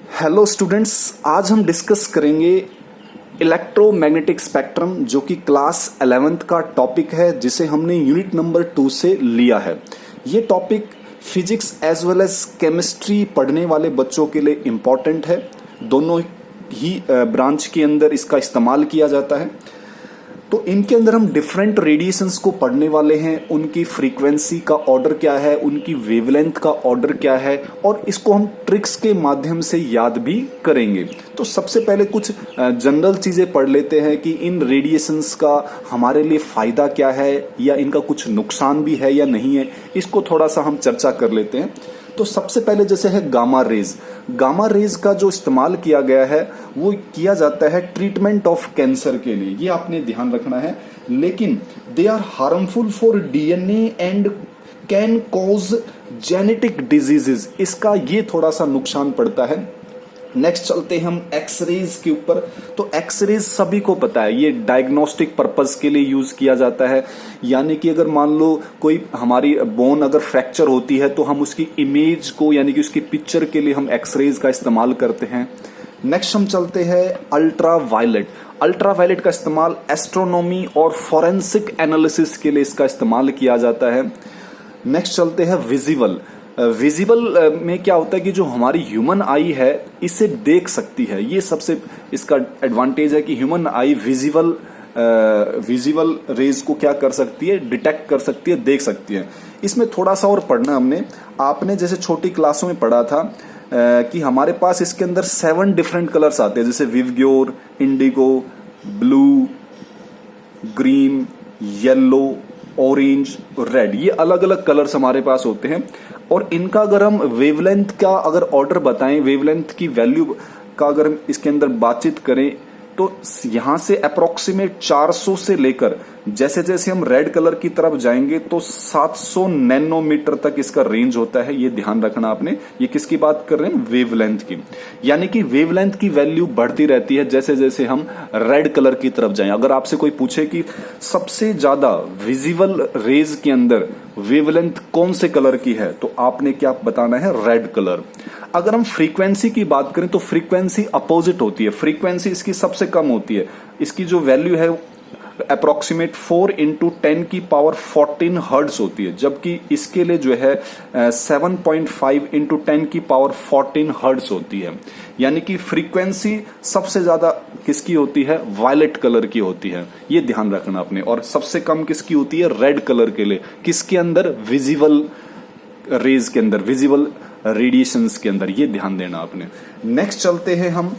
Hello students, आज हम discuss करेंगे इलेक्ट्रोमैग्नेटिक स्पेक्ट्रम, जो कि क्लास 11th का टॉपिक है, जिसे हमने यूनिट नंबर 2 से लिया है। ये topic physics as well as chemistry पढ़ने वाले बच्चों के लिए इम्पॉर्टेंट है। दोनों ही ब्रांच के अंदर इसका इस्तेमाल किया जाता है। तो इनके अंदर हम डिफरेंट रेडिएशंस को पढ़ने वाले हैं, उनकी फ्रीक्वेंसी का ऑर्डर क्या है, उनकी वेवलेंथ का ऑर्डर क्या है, और इसको हम ट्रिक्स के माध्यम से याद भी करेंगे। तो सबसे पहले कुछ जनरल चीजें पढ़ लेते हैं कि इन रेडिएशंस का हमारे लिए फायदा क्या है, या इनका कुछ नुकसान भी है या नहीं है, इसको थोड़ा सा हम चर्चा कर लेते हैं। तो सबसे पहले जैसे है गामा रेज। गामा रेज का जो इस्तेमाल किया गया है वो किया जाता है ट्रीटमेंट ऑफ कैंसर के लिए, ये आपने ध्यान रखना है। लेकिन they are harmful for DNA and can cause genetic diseases, इसका ये थोड़ा सा नुकसान पड़ता है। नेक्स्ट चलते हैं हम एक्सरेज के ऊपर। तो एक्सरेज सभी को पता है, ये डायग्नोस्टिक पर्पस के लिए यूज किया जाता है। यानी कि अगर मान लो कोई हमारी बोन अगर फ्रैक्चर होती है तो हम उसकी इमेज को, यानी कि उसकी पिक्चर के लिए हम एक्सरेज का इस्तेमाल करते हैं। नेक्स्ट हम चलते हैं अल्ट्रा वायलेट। अल्ट्रा वायलेट का इस्तेमाल एस्ट्रोनॉमी और फॉरेंसिक एनालिसिस के लिए इसका इस्तेमाल किया जाता है। नेक्स्ट चलते हैं विजिबल। विजिबल में क्या होता है कि जो हमारी ह्यूमन आई है इसे देख सकती है। ये सबसे इसका एडवांटेज है कि ह्यूमन आई विजिबल रेज को क्या कर सकती है, डिटेक्ट कर सकती है, देख सकती है। इसमें थोड़ा सा और पढ़ना हमने, आपने जैसे छोटी क्लासों में पढ़ा था कि हमारे पास इसके अंदर 7 डिफरेंट कलर्स आते हैं, जैसे विवग्योर, indigo, blue, green, yellow, orange, red. ये अलग अलग कलर्स हमारे पास होते हैं। और इनका अगर हम वेवलेंथ का अगर ऑर्डर बताएं, वेवलेंथ की वैल्यू का अगर हम इसके अंदर बातचीत करें, तो यहां से अप्रोक्सीमेट 400 से लेकर जैसे जैसे हम रेड कलर की तरफ जाएंगे तो 700 नैनोमीटर तक इसका रेंज होता है। ये ध्यान रखना आपने। ये किसकी बात कर रहे हैं? वेवलेंथ की। यानी कि वेवलेंथ की वैल्यू बढ़ती रहती है जैसे जैसे हम रेड कलर की तरफ जाएं। अगर आपसे कोई पूछे कि सबसे ज्यादा विजिबल रेज के अंदर वेवलेंथ कौन से कलर की है, तो आपने क्या बताना है? Red colour. अगर हम फ्रीक्वेंसी की बात करें तो फ्रीक्वेंसी अपोजिट होती है। फ्रीक्वेंसी इसकी सबसे कम होती है। इसकी जो वैल्यू है अप्रोक्सीमेट 4 × 10 की पावर 14 हर्ट्ज होती है, जबकि इसके लिए जो है 7.5 × 10 की पावर 14 हर्ट्ज होती है। यानी कि फ्रीक्वेंसी सबसे ज्यादा किसकी होती है? वायलेट कलर की होती है। ये ध्यान रखना आपने। और सबसे कम किसकी होती है? रेड कलर के लिए। किसके अंदर? विजिबल रेज के अंदर, विजिबल रेडिएशंस के अंदर। ये ध्यान देना आपने। नेक्स्ट चलते हैं हम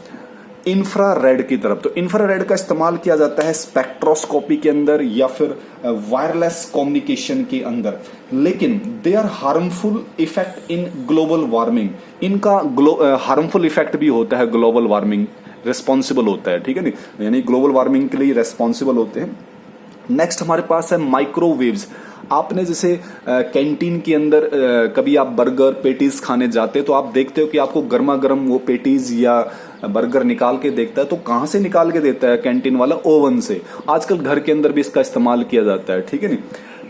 इंफ्रारेड की तरफ। तो इंफ्रारेड का इस्तेमाल किया जाता है स्पेक्ट्रोस्कोपी के अंदर या फिर वायरलेस कम्युनिकेशन के अंदर। लेकिन they are harmful effect in global warming. इनका हार्मफुल इफेक्ट भी होता है, ग्लोबल वार्मिंग रिस्पॉन्सिबल होता है, ठीक है नहीं, यानी ग्लोबल वार्मिंग के लिए रेस्पॉन्सिबल होते हैं। नेक्स्ट हमारे पास है माइक्रोवेव्स। आपने जैसे कैंटीन के अंदर कभी आप बर्गर पेटीज खाने जाते हैं तो आप देखते हो कि आपको गर्मा गर्म वो पेटीज या बर्गर निकाल के देखता है। तो कहां से निकाल के देता है कैंटीन वाला? ओवन से। आजकल घर के अंदर भी इसका इस्तेमाल किया जाता है, ठीक है नहीं।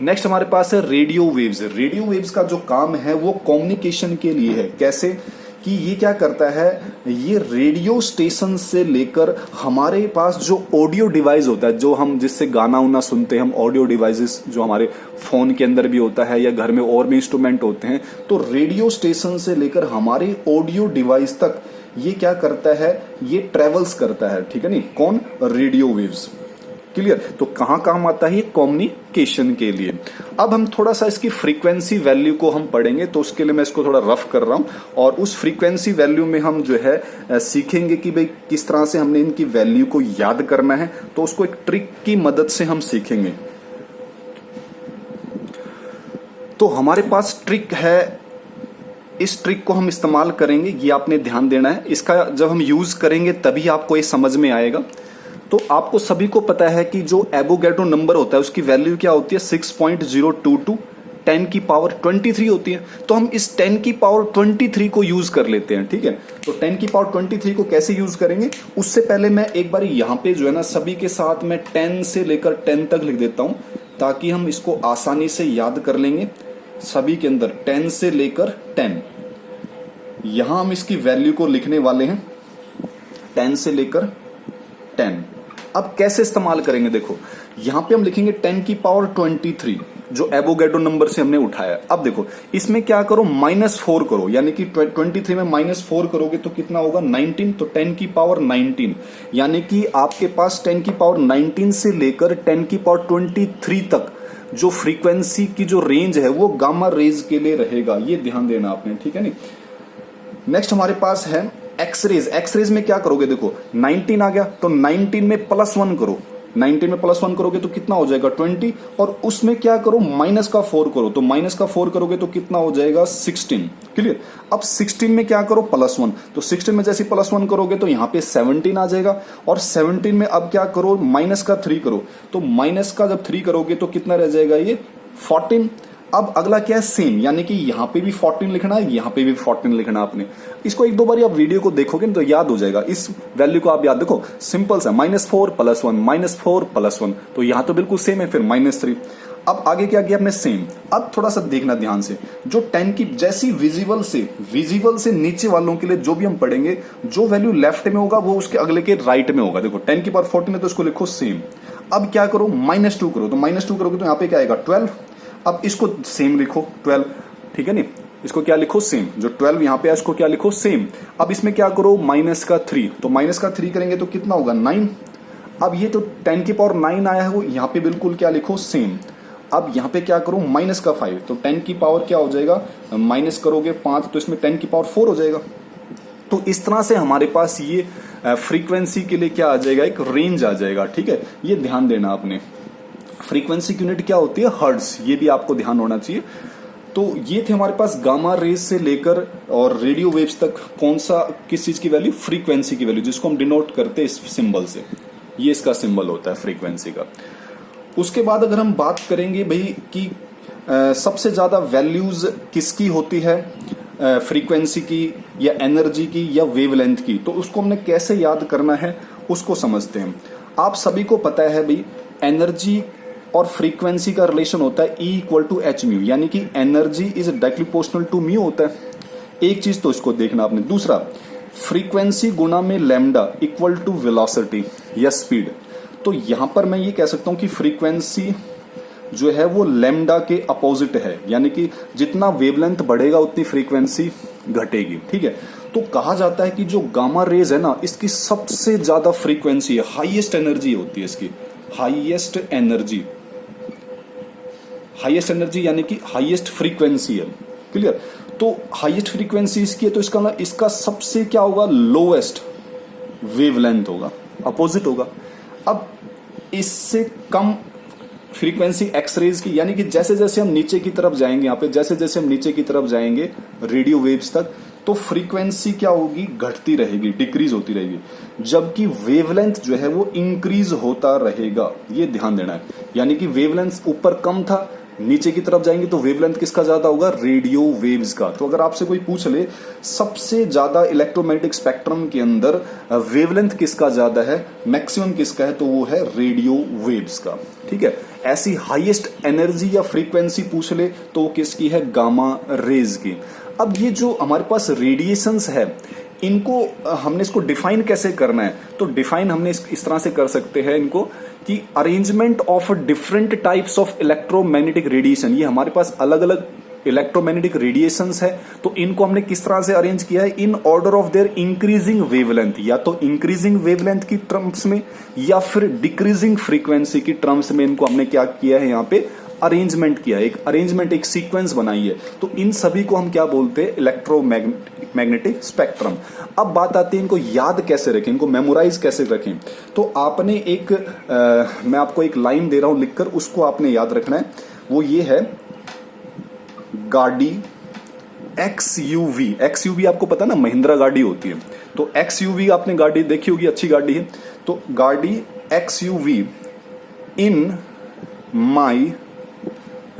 नेक्स्ट हमारे पास है रेडियो वेव्स। रेडियो वेव्स का जो काम है वो कम्युनिकेशन के लिए है। कैसे कि ये क्या करता है? ये रेडियो स्टेशन से लेकर हमारे पास जो ऑडियो डिवाइस होता है, जो हम जिससे गाना उना सुनते हैं, हम ऑडियो डिवाइसेस जो हमारे फोन के अंदर भी होता है या घर में और भी इंस्ट्रूमेंट होते हैं, तो रेडियो स्टेशन से लेकर हमारे ऑडियो डिवाइस तक ये क्या करता है? ये ट्रेवल्स करता है, ठीक है नहीं। कौन? Radio waves. क्लियर? तो कहां काम आता है? कम्युनिकेशन के लिए। अब हम थोड़ा सा इसकी फ्रीक्वेंसी वैल्यू को हम पढ़ेंगे, तो उसके लिए मैं इसको थोड़ा रफ कर रहा हूं। और उस फ्रीक्वेंसी वैल्यू में हम जो है सीखेंगे कि भाई किस तरह से हमने इनकी वैल्यू को याद करना है। तो उसको एक ट्रिक की मदद से हम सीखेंगे। तो हमारे पास ट्रिक है, इस ट्रिक को हम इस्तेमाल करेंगे, ये आपने ध्यान देना है। इसका जब हम यूज करेंगे तभी आपको ये समझ में आएगा। तो आपको सभी को पता है कि जो एवोगैड्रो नंबर होता है उसकी वैल्यू क्या होती है? 6.022 10 की पावर 23 होती है। तो हम इस 10 की पावर 23 को यूज कर लेते हैं, ठीक है। तो 10 की पावर 23 को कैसे यूज करेंगे? उससे पहले मैं एक बार यहाँ पे जो है ना सभी के साथ मैं 10 से लेकर 10 तक लिख देता हूं, ताकि हम इसको आसानी से याद कर लेंगे। सभी के अंदर 10 से लेकर 10। यहां हम इसकी वैल्यू को लिखने वाले हैं 10 से लेकर 10। अब कैसे इस्तेमाल करेंगे, देखो यहां पे हम लिखेंगे 10 की पावर 23 जो एवोगैड्रो नंबर से हमने उठाया। अब देखो इसमें क्या करो, -4 करो, यानी कि 23 में -4 करोगे तो कितना होगा 19, तो 10 की पावर 19, यानी कि आपके पास 10 की पावर 19 से लेकर 10 की पावर 23 तक जो फ्रीक्वेंसी की जो रेंज है वो गामा रेज के लिए रहेगा। ये ध्यान देना आपने, ठीक है नहीं। नेक्स्ट हमारे पास है एक्सरेज। एक्सरेज में क्या करोगे, देखो 19 आ गया तो 19 में +1 करो, 19 में +1 करोगे तो कितना हो जाएगा 20, और उसमें क्या करो -4 करो, तो -4 करोगे तो कितना हो जाएगा 16। क्लियर। अब 16 में क्या करो +1, तो 16 में जैसे +1 करोगे तो यहाँ पे 17 आ जाएगा, और 17 में अब क्या करो -3 करो, तो जब 3 करोगे तो कितना रह जाएगा ये 14। अब अगला क्या है सेम, यानी कि यहाँ पे भी 14 लिखना है, यहाँ पे भी 14 लिखना है आपने। इसको 1-2 बार आप वीडियो को देखोगे ना तो याद हो जाएगा। इस वैल्यू को आप याद देखो, सिंपल सा -4 +1 -4 +1, तो यहाँ तो बिल्कुल सेम है, फिर -3। अब आगे क्या किया आपने सेम। अब थोड़ा सा देखना ध्यान से, जो 10 की जैसी विजिबल से नीचे वालों के लिए जो भी हम पढ़ेंगे, जो वैल्यू लेफ्ट में होगा वो उसके अगले के राइट में होगा। देखो 10 की पावर 14 है तो इसको लिखो सेम। अब क्या करो -2 करो, तो -2 करोगे तो यहाँ पे क्या आएगा 12। अब इसको सेम लिखो 12, ठीक है नहीं, इसको क्या लिखो सेम, जो 12 यहाँ पे है इसको क्या लिखो सेम। अब इसमें क्या करो -3, तो -3 करेंगे तो कितना होगा 9। अब ये तो 10 की पावर 9 आया है वो यहाँ पे बिल्कुल क्या लिखो सेम। अब यहाँ पे क्या करो -5, तो 10 की पावर क्या हो जाएगा, माइनस करोगे 5 तो इसमें 10 की पावर 4 हो जाएगा। तो इस तरह से हमारे पास ये फ्रीक्वेंसी के लिए क्या आ जाएगा, एक रेंज आ जाएगा, ठीक है। ये ध्यान देना आपने, फ्रीक्वेंसी की यूनिट क्या होती है हर्ट्ज, ये भी आपको ध्यान होना चाहिए। तो ये थे हमारे पास गामा रेज से लेकर और रेडियो वेव्स तक कौन सा किस चीज की वैल्यू, फ्रीक्वेंसी की वैल्यू, जिसको हम डिनोट करते हैं इस सिंबल से। ये इसका सिंबल होता है फ्रीक्वेंसी का। उसके बाद अगर हम बात करेंगे भाई कि सबसे ज्यादा वैल्यूज किसकी होती है, फ्रीक्वेंसी की या एनर्जी की या वेवलेंथ की, तो उसको हमने कैसे याद करना है उसको समझते हैं। आप सभी को पता है भाई एनर्जी और फ्रीक्वेंसी का रिलेशन होता है E=hμ, यानी कि energy is directly proportional to mu होता है। एक चीज तो इसको देखना आपने। दूसरा, फ्रीक्वेंसी गुना में लैम्डा इक्वल टू वेलोसिटी या स्पीड। तो यहां पर मैं ये कह सकता हूं कि फ्रीक्वेंसी जो है वो लैम्डा के अपोजिट है, यानी कि जितना वेवलेंथ बढ़ेगा उतनी फ्रीक्वेंसी घटेगी, ठीक है। तो कहा जाता है कि जो गामा रेज है ना, इसकी सबसे ज्यादा फ्रीक्वेंसी है, हाईएस्ट एनर्जी होती है इसकी, हाईएस्ट एनर्जी यानी कि हाईएस्ट फ्रीक्वेंसी है। क्लियर। तो हाईएस्ट फ्रीक्वेंसी इसकी है, तो इसका सबसे क्या होगा, लोएस्ट वेवलेंथ होगा, अपोजिट होगा। अब इससे कम फ्रीक्वेंसी एक्सरेज की, यानी कि जैसे जैसे हम नीचे की तरफ जाएंगे, यहाँ पे जैसे जैसे हम नीचे की तरफ जाएंगे रेडियो वेव्स तक, तो फ्रीक्वेंसी क्या होगी, घटती रहेगी, डिक्रीज होती रहेगी, जबकि वेवलेंथ जो है वो इंक्रीज होता रहेगा। ये ध्यान देना है, यानी कि वेवलेंथ ऊपर कम था, नीचे की तरफ जाएंगे तो वेवलेंथ किसका ज्यादा होगा, रेडियो वेव्स का। तो अगर आपसे कोई पूछ ले सबसे ज्यादा इलेक्ट्रोमैग्नेटिक स्पेक्ट्रम के अंदर वेवलेंथ किसका ज्यादा है, मैक्सिमम किसका है, तो वो है रेडियो वेव्स का, ठीक है। ऐसी हाईएस्ट एनर्जी या फ्रीक्वेंसी पूछ ले तो किसकी है, गामा रेज की। अब ये जो हमारे पास रेडिएशंस है, इनको हमने इसको डिफाइन कैसे करना है, तो डिफाइन हमने इस तरह से कर सकते हैं इनको कि arrangement of different types of electromagnetic radiation. ये हमारे पास अलग अलग इलेक्ट्रोमैग्नेटिक रेडिएशंस है, तो इनको हमने किस तरह से अरेंज किया है, in order of their increasing wavelength, या तो इंक्रीजिंग वेवलेंथ की टर्म्स में या फिर डिक्रीजिंग फ्रीक्वेंसी की टर्म्स में इनको हमने क्या किया है, यहाँ पे अरेंजमेंट किया है, एक अरेंजमेंट, एक सीक्वेंस बनाई है। तो इन सभी को हम क्या बोलते हैं, इलेक्ट्रोमैग्नेटिक स्पेक्ट्रम। अब बात आती है इनको याद कैसे रखें, इनको मेमोराइज कैसे रखें। तो आपने एक मैं आपको एक लाइन दे रहा हूं लिखकर, उसको आपने याद रखना है। वो ये है, गाड़ी XUV आपको पता ना, महिंद्रा गाड़ी होती है, तो XUV आपने गाड़ी देखी होगी, अच्छी गाड़ी है। तो गाड़ी XUV इन माई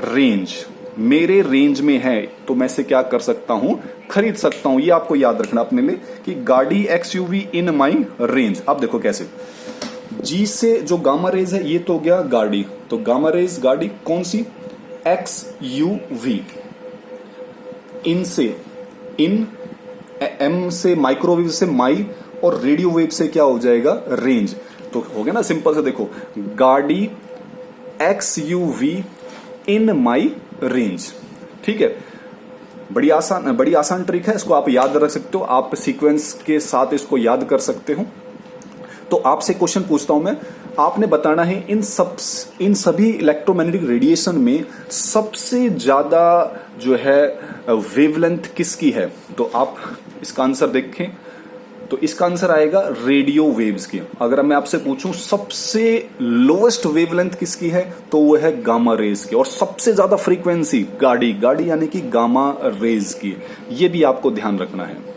रेंज, मेरे रेंज में है, तो मैं से क्या कर सकता हूं, खरीद सकता हूं। ये आपको याद रखना अपने लिए कि गाड़ी XUV इन माई रेंज। अब देखो कैसे, G से जो गामा रेज है ये तो हो गया गाड़ी, तो गामा रेज गाड़ी कौन सी, XUV। इन से इन एम से माइक्रोवेव से माइल और रेडियो वेव से क्या हो जाएगा रेंज। तो हो गया ना सिंपल से, देखो गाड़ी XUV इन माई रेंज। ठीक है, बड़ी आसान ट्रिक है, इसको आप याद रख सकते हो, आप सीक्वेंस के साथ इसको याद कर सकते हो। तो आपसे क्वेश्चन पूछता हूं मैं, आपने बताना है इन सभी इलेक्ट्रोमैग्नेटिक रेडिएशन में सबसे ज्यादा जो है वेवलेंथ किसकी है। तो आप इसका आंसर देखें तो इसका आंसर आएगा रेडियो वेव्स की। अगर मैं आपसे पूछूं सबसे लोएस्ट वेवलेंथ किसकी है तो वो है गामा रेज की, और सबसे ज्यादा फ्रीक्वेंसी गाड़ी यानी कि गामा रेज की। ये भी आपको ध्यान रखना है।